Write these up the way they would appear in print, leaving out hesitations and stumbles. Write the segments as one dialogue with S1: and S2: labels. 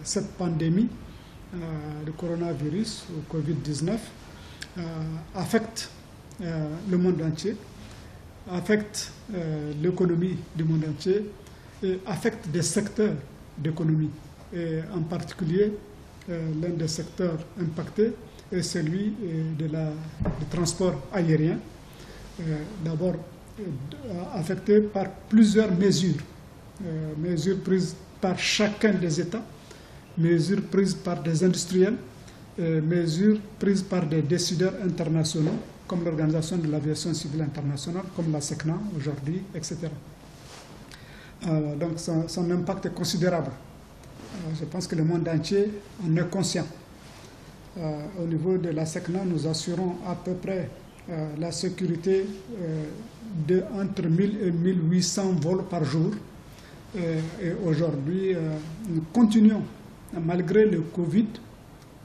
S1: cette pandémie de coronavirus ou Covid-19 affecte le monde entier, affecte l'économie du monde entier et affecte des secteurs d'économie. Et en particulier, l'un des secteurs impactés est celui du transport aérien, d'abord affecté par plusieurs mesures, mesures prises par chacun des États, mesures prises par des industriels, mesures prises par des décideurs internationaux, comme l'Organisation de l'aviation civile internationale, comme la SECNA aujourd'hui, etc. Donc son impact est considérable. Je pense que le monde entier en est conscient. Au niveau de la SECNA, nous assurons à peu près la sécurité de entre 1000 et 1800 vols par jour. Et aujourd'hui, nous continuons, malgré le Covid,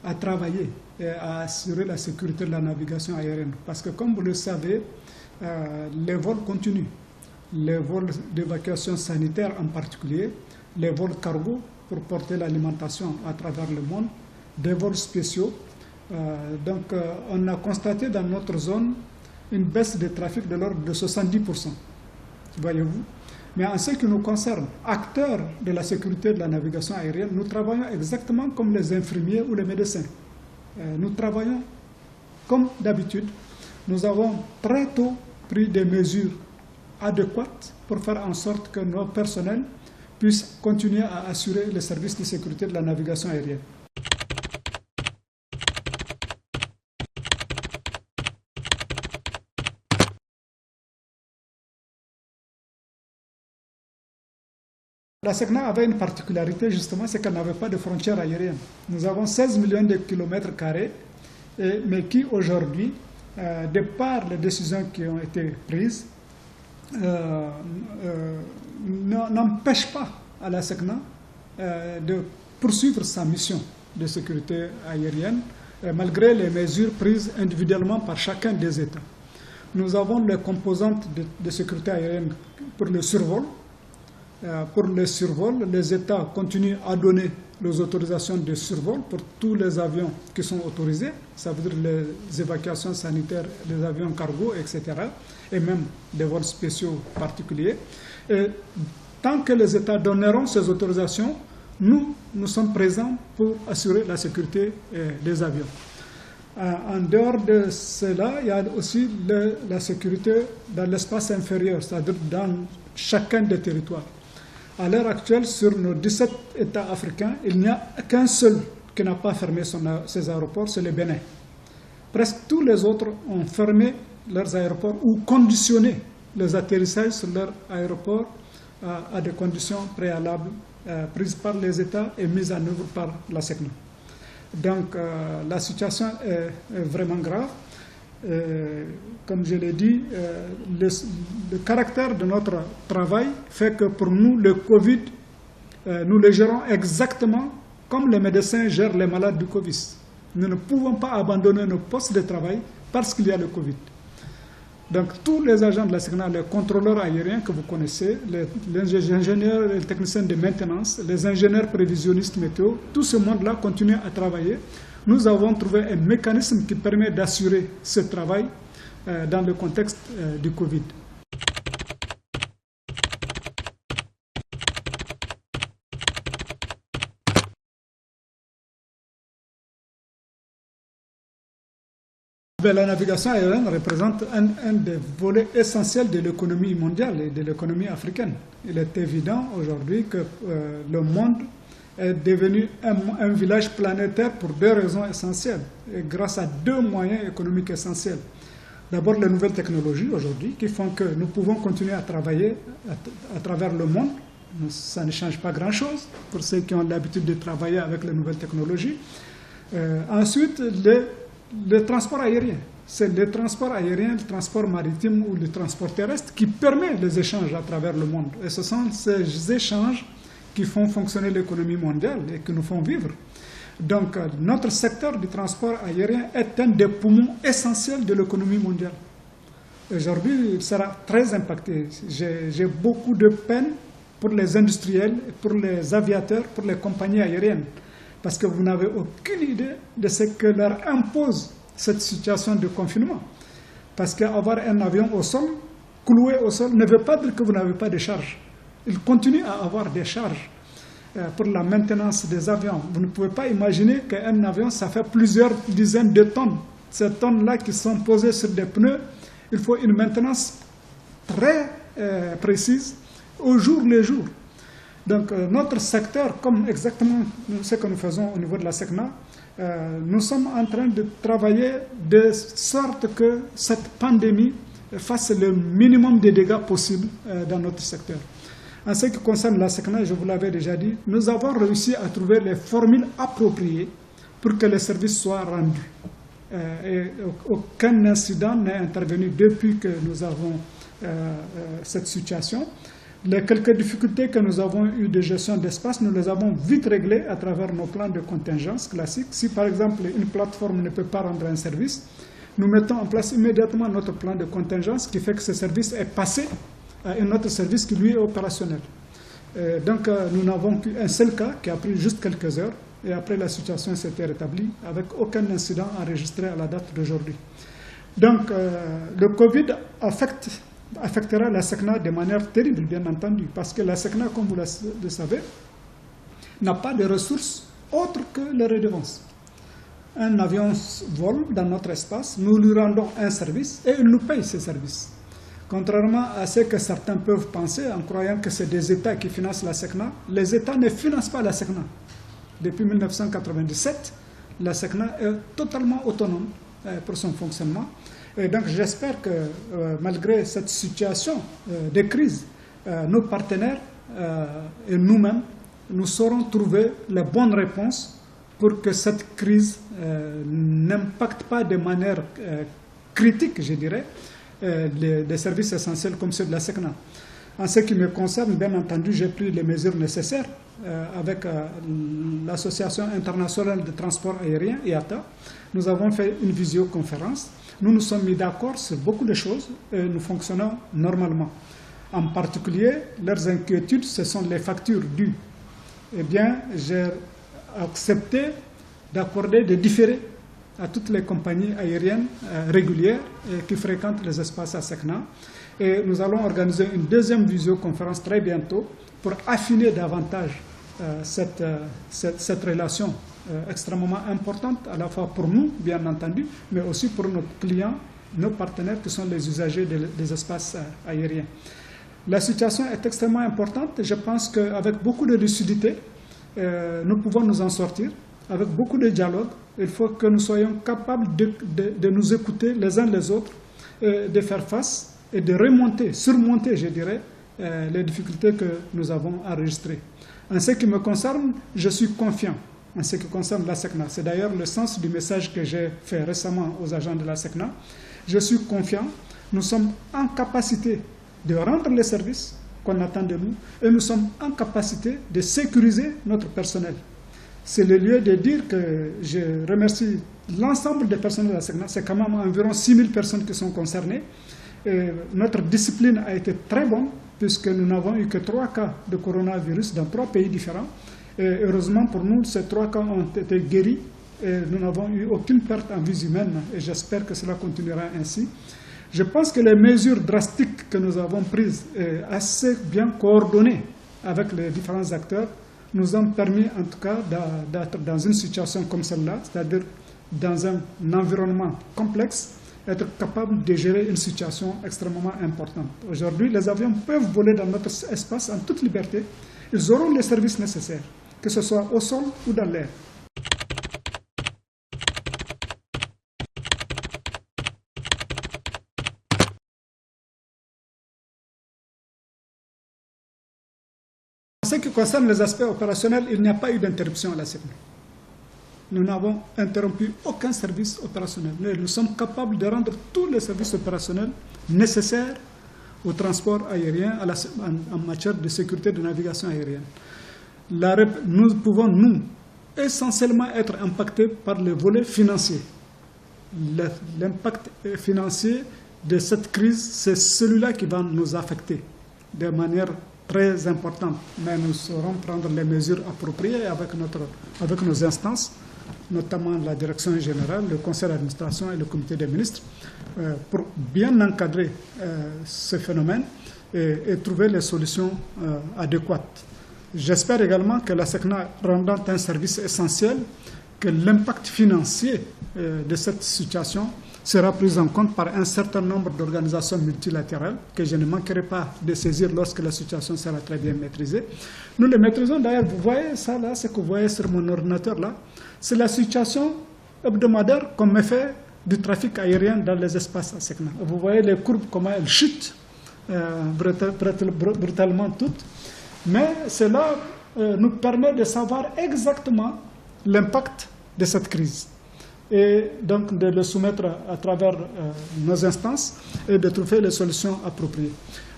S1: à travailler et à assurer la sécurité de la navigation aérienne. Parce que, comme vous le savez, les vols continuent. Les vols d'évacuation sanitaire en particulier, les vols cargo pour porter l'alimentation à travers le monde, des vols spéciaux. Donc, on a constaté dans notre zone une baisse de trafic de l'ordre de 70%. Voyez-vous. Mais en ce qui nous concerne, acteurs de la sécurité de la navigation aérienne, nous travaillons exactement comme les infirmiers ou les médecins. Nous travaillons comme d'habitude. Nous avons très tôt pris des mesures adéquates pour faire en sorte que nos personnels puissent continuer à assurer les services de sécurité de la navigation aérienne. La SECNA avait une particularité, justement, c'est qu'elle n'avait pas de frontières aériennes. Nous avons 16 millions de kilomètres carrés, mais qui aujourd'hui, de par les décisions qui ont été prises, n'empêchent pas à la SECNA de poursuivre sa mission de sécurité aérienne, malgré les mesures prises individuellement par chacun des États. Nous avons les composantes de sécurité aérienne pour le survol. Pour le survol, les États continuent à donner les autorisations de survol pour tous les avions qui sont autorisés, ça veut dire les évacuations sanitaires, les avions cargo, etc., et même des vols spéciaux particuliers. Et tant que les États donneront ces autorisations, nous sommes présents pour assurer la sécurité des avions. En dehors de cela, il y a aussi la sécurité dans l'espace inférieur, c'est-à-dire dans chacun des territoires. À l'heure actuelle, sur nos 17 États africains, il n'y a qu'un seul qui n'a pas fermé ses aéroports, c'est le Bénin. Presque tous les autres ont fermé leurs aéroports ou conditionné les atterrissages sur leurs aéroports à des conditions préalables prises par les États et mises en œuvre par la SECNA. Donc la situation est vraiment grave. Comme je l'ai dit, le caractère de notre travail fait que pour nous, le Covid, nous le gérons exactement comme les médecins gèrent les malades du Covid. Nous ne pouvons pas abandonner nos postes de travail parce qu'il y a le Covid. Donc tous les agents de la SECNA, les contrôleurs aériens que vous connaissez, les ingénieurs et les techniciens de maintenance, les ingénieurs prévisionnistes météo, tout ce monde-là continue à travailler. Nous avons trouvé un mécanisme qui permet d'assurer ce travail dans le contexte du Covid. La navigation aérienne représente un des volets essentiels de l'économie mondiale et de l'économie africaine. Il est évident aujourd'hui que le monde est devenu un village planétaire pour deux raisons essentielles, et grâce à deux moyens économiques essentiels. D'abord, les nouvelles technologies aujourd'hui qui font que nous pouvons continuer à travailler à travers le monde. Ça ne change pas grand-chose pour ceux qui ont l'habitude de travailler avec les nouvelles technologies. Ensuite, le transport aérien. C'est le transport aérien, le transport maritime ou le transport terrestre qui permet les échanges à travers le monde. Et ce sont ces échanges qui font fonctionner l'économie mondiale et qui nous font vivre. Donc, notre secteur du transport aérien est un des poumons essentiels de l'économie mondiale. Aujourd'hui, il sera très impacté. J'ai beaucoup de peine pour les industriels, pour les aviateurs, pour les compagnies aériennes. parce que vous n'avez aucune idée de ce que leur impose cette situation de confinement. Parce qu'avoir un avion au sol, cloué au sol, ne veut pas dire que vous n'avez pas de charges. Il continue à avoir des charges pour la maintenance des avions. Vous ne pouvez pas imaginer qu'un avion, ça fait plusieurs dizaines de tonnes. Ces tonnes-là qui sont posées sur des pneus, il faut une maintenance très précise au jour le jour. Donc notre secteur, comme exactement ce que nous faisons au niveau de la SECNA, nous sommes en train de travailler de sorte que cette pandémie fasse le minimum de dégâts possibles dans notre secteur. En ce qui concerne la SECNA, je vous l'avais déjà dit, nous avons réussi à trouver les formules appropriées pour que les services soient rendus. Et aucun incident n'est intervenu depuis que nous avons cette situation. Les quelques difficultés que nous avons eues de gestion d'espace, nous les avons vite réglées à travers nos plans de contingence classiques. Si par exemple une plateforme ne peut pas rendre un service, nous mettons en place immédiatement notre plan de contingence qui fait que ce service est passé à un autre service qui lui est opérationnel. Donc nous n'avons qu'un seul cas qui a pris juste quelques heures et après la situation s'était rétablie avec aucun incident enregistré à la date d'aujourd'hui. Donc le Covid affectera la SECNA de manière terrible, bien entendu, parce que la SECNA, comme vous le savez, n'a pas de ressources autres que les redevances. Un avion vole dans notre espace, nous lui rendons un service et il nous paye ce service. Contrairement à ce que certains peuvent penser en croyant que c'est des États qui financent la SECNA, les États ne financent pas la SECNA. Depuis 1997, la SECNA est totalement autonome pour son fonctionnement. Et donc j'espère que malgré cette situation de crise, nos partenaires et nous-mêmes, nous saurons trouver les bonnes réponses pour que cette crise n'impacte pas de manière critique, je dirais, des services essentiels comme ceux de la SECNA. En ce qui me concerne, bien entendu, j'ai pris les mesures nécessaires avec l'Association internationale de transport aérien, IATA. Nous avons fait une visioconférence. Nous nous sommes mis d'accord sur beaucoup de choses et nous fonctionnons normalement. En particulier, leurs inquiétudes, ce sont les factures dues. Eh bien, j'ai accepté d'accorder des différés à toutes les compagnies aériennes régulières qui fréquentent les espaces à SECNA. Et nous allons organiser une deuxième visioconférence très bientôt pour affiner davantage cette relation extrêmement importante, à la fois pour nous, bien entendu, mais aussi pour nos clients, nos partenaires qui sont les usagers des espaces aériens. La situation est extrêmement importante. Je pense qu'avec beaucoup de lucidité, nous pouvons nous en sortir. Avec beaucoup de dialogue, il faut que nous soyons capables de nous écouter les uns les autres, de faire face et de surmonter, je dirais, les difficultés que nous avons enregistrées. En ce qui me concerne, je suis confiant en ce qui concerne la SECNA. C'est d'ailleurs le sens du message que j'ai fait récemment aux agents de la SECNA. Je suis confiant, nous sommes en capacité de rendre les services qu'on attend de nous et nous sommes en capacité de sécuriser notre personnel. C'est le lieu de dire que je remercie l'ensemble des personnels de la SECNA. C'est quand même environ 6000 personnes qui sont concernées. Et notre discipline a été très bonne puisque nous n'avons eu que 3 cas de coronavirus dans 3 pays différents. Et heureusement pour nous, ces 3 cas ont été guéris et nous n'avons eu aucune perte en vie humaine et j'espère que cela continuera ainsi. Je pense que les mesures drastiques que nous avons prises, assez bien coordonnées avec les différents acteurs, nous ont permis en tout cas d'être dans une situation comme celle-là, c'est-à-dire dans un environnement complexe, être capable de gérer une situation extrêmement importante. Aujourd'hui, les avions peuvent voler dans notre espace en toute liberté. Ils auront les services nécessaires, que ce soit au sol ou dans l'air. En ce qui concerne les aspects opérationnels, il n'y a pas eu d'interruption à la SECNA. Nous n'avons interrompu aucun service opérationnel. Nous sommes capables de rendre tous les services opérationnels nécessaires au transport aérien en matière de sécurité de navigation aérienne. Nous pouvons, nous, essentiellement être impactés par le volet financier. L'impact financier de cette crise, c'est celui-là qui va nous affecter de manière très importantes, mais nous saurons prendre les mesures appropriées avec nos instances, notamment la direction générale, le conseil d'administration et le comité des ministres, pour bien encadrer ce phénomène et trouver les solutions adéquates. J'espère également que la SECNA, rendant un service essentiel, que l'impact financier de cette situation sera pris en compte par un certain nombre d'organisations multilatérales que je ne manquerai pas de saisir lorsque la situation sera très bien maîtrisée. Nous les maîtrisons d'ailleurs, vous voyez ça là, ce que vous voyez sur mon ordinateur là, c'est la situation hebdomadaire comme effet du trafic aérien dans les espaces à SECNA. Vous voyez les courbes, comment elles chutent brutalement toutes, mais cela nous permet de savoir exactement l'impact de cette crise et donc de le soumettre à travers nos instances et de trouver les solutions appropriées.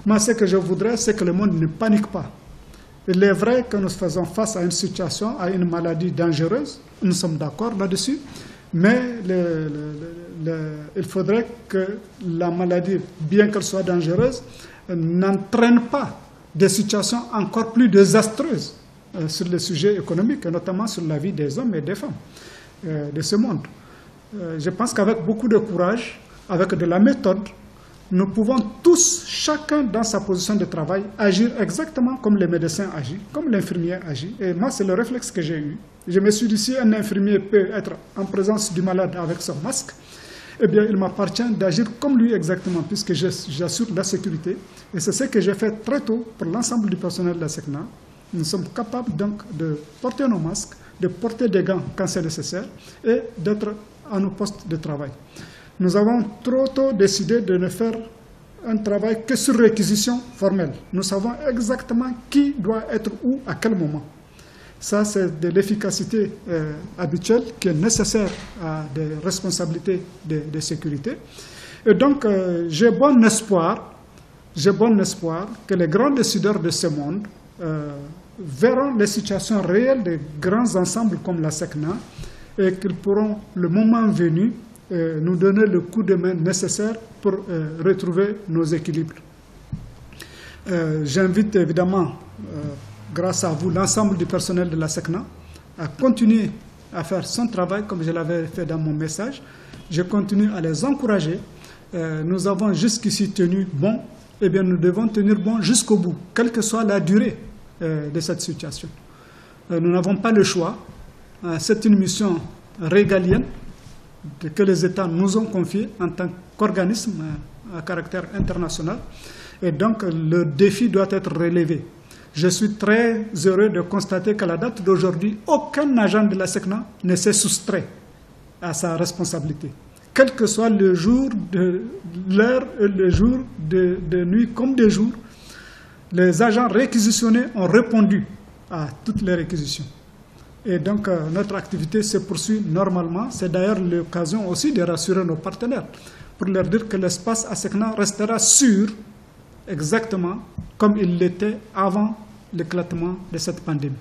S1: Moi, ce que je voudrais, c'est que le monde ne panique pas. Il est vrai que nous faisons face à une situation, à une maladie dangereuse, nous sommes d'accord là-dessus, mais il faudrait que la maladie, bien qu'elle soit dangereuse, n'entraîne pas des situations encore plus désastreuses sur le sujet économique, et notamment sur la vie des hommes et des femmes de ce monde. Je pense qu'avec beaucoup de courage, avec de la méthode, nous pouvons tous, chacun dans sa position de travail, agir exactement comme les médecins agissent, comme l'infirmier agit. Et moi, c'est le réflexe que j'ai eu. Je me suis dit, si un infirmier peut être en présence du malade avec son masque, eh bien, il m'appartient d'agir comme lui exactement, puisque j'assure la sécurité. Et c'est ce que j'ai fait très tôt pour l'ensemble du personnel de la SECNA. Nous sommes capables donc de porter nos masques, de porter des gants quand c'est nécessaire et d'être à nos postes de travail. Nous avons trop tôt décidé de ne faire un travail que sur réquisition formelle. Nous savons exactement qui doit être où, à quel moment. Ça, c'est de l'efficacité habituelle qui est nécessaire à des responsabilités de sécurité. Et donc, j'ai bon espoir que les grands décideurs de ce monde verront les situations réelles des grands ensembles comme la SECNA et qu'ils pourront, le moment venu, nous donner le coup de main nécessaire pour retrouver nos équilibres. J'invite évidemment, grâce à vous, l'ensemble du personnel de la SECNA à continuer à faire son travail comme je l'avais fait dans mon message. Je continue à les encourager. Nous avons jusqu'ici tenu bon, et bien nous devons tenir bon jusqu'au bout, quelle que soit la durée de cette situation. Nous n'avons pas le choix. C'est une mission régalienne que les États nous ont confiée en tant qu'organisme à caractère international. Et donc, le défi doit être relevé. Je suis très heureux de constater qu'à la date d'aujourd'hui, aucun agent de la SECNA ne s'est soustrait à sa responsabilité. Quel que soit le jour, l'heure et le jour, de nuit comme de jour, les agents réquisitionnés ont répondu à toutes les réquisitions. Et donc, notre activité se poursuit normalement. C'est d'ailleurs l'occasion aussi de rassurer nos partenaires pour leur dire que l'espace à SECNA restera sûr, exactement comme il l'était avant l'éclatement de cette pandémie.